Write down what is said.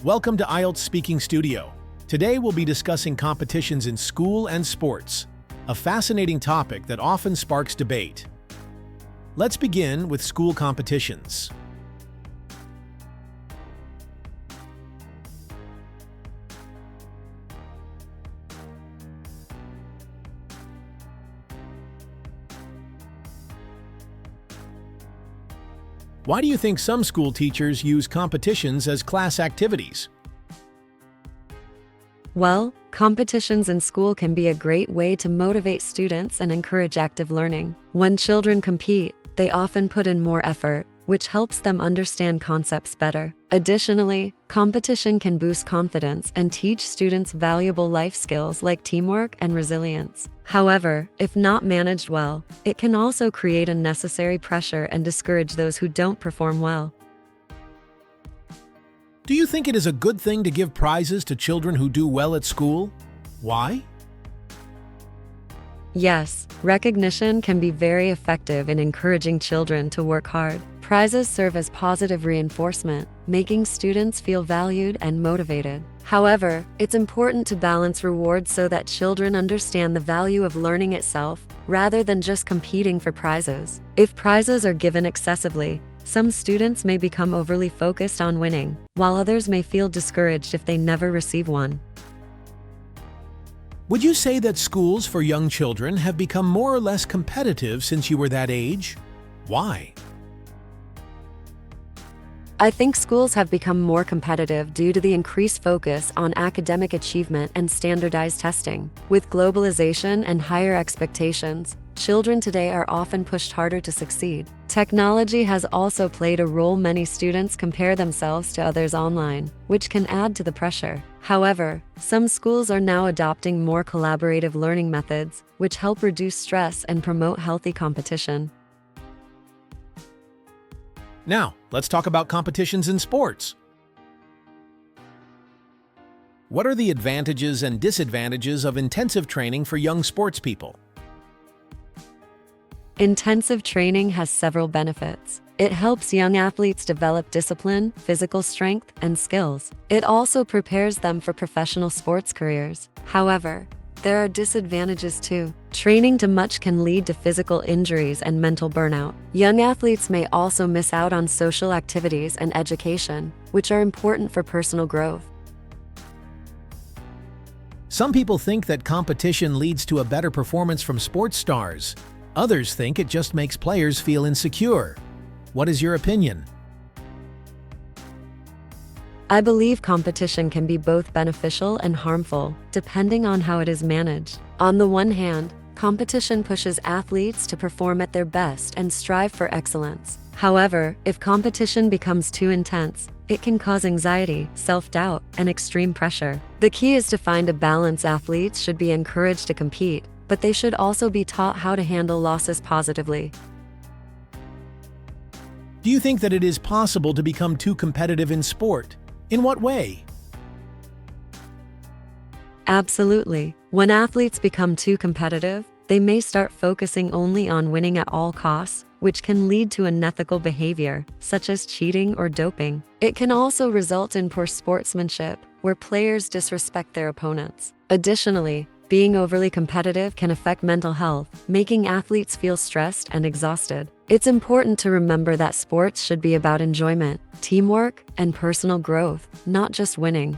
Welcome to IELTS Speaking Studio. Today we'll be discussing competitions in school and sports, a fascinating topic that often sparks debate. Let's begin with school competitions. Why do you think some school teachers use competitions as class activities? Well, competitions in school can be a great way to motivate students and encourage active learning. When children compete, they often put in more effort, which helps them understand concepts better. Additionally, competition can boost confidence and teach students valuable life skills like teamwork and resilience. However, if not managed well, it can also create unnecessary pressure and discourage those who don't perform well. Do you think it is a good thing to give prizes to children who do well at school? Why? Yes, recognition can be very effective in encouraging children to work hard. Prizes serve as positive reinforcement, making students feel valued and motivated. However, it's important to balance rewards so that children understand the value of learning itself, rather than just competing for prizes. If prizes are given excessively, some students may become overly focused on winning, while others may feel discouraged if they never receive one. Would you say that schools for young children have become more or less competitive since you were that age? Why? I think schools have become more competitive due to the increased focus on academic achievement and standardized testing. With globalization and higher expectations, children today are often pushed harder to succeed. Technology has also played a role. Many students compare themselves to others online, which can add to the pressure. However, some schools are now adopting more collaborative learning methods, which help reduce stress and promote healthy competition. Now, let's talk about competitions in sports. What are the advantages and disadvantages of intensive training for young sports people? Intensive training has several benefits. It helps young athletes develop discipline, physical strength, and skills. It also prepares them for professional sports careers. However, there are disadvantages too. Training too much can lead to physical injuries and mental burnout. Young athletes may also miss out on social activities and education, which are important for personal growth. Some people think that competition leads to a better performance from sports stars. Others think it just makes players feel insecure. What is your opinion? I believe competition can be both beneficial and harmful, depending on how it is managed. On the one hand, competition pushes athletes to perform at their best and strive for excellence. However, if competition becomes too intense, it can cause anxiety, self-doubt, and extreme pressure. The key is to find a balance. Athletes should be encouraged to compete, but they should also be taught how to handle losses positively. Do you think that it is possible to become too competitive in sport? In what way? Absolutely. When athletes become too competitive, they may start focusing only on winning at all costs, which can lead to unethical behavior, such as cheating or doping. It can also result in poor sportsmanship, where players disrespect their opponents. Additionally, being overly competitive can affect mental health, making athletes feel stressed and exhausted. It's important to remember that sports should be about enjoyment, teamwork, and personal growth, not just winning.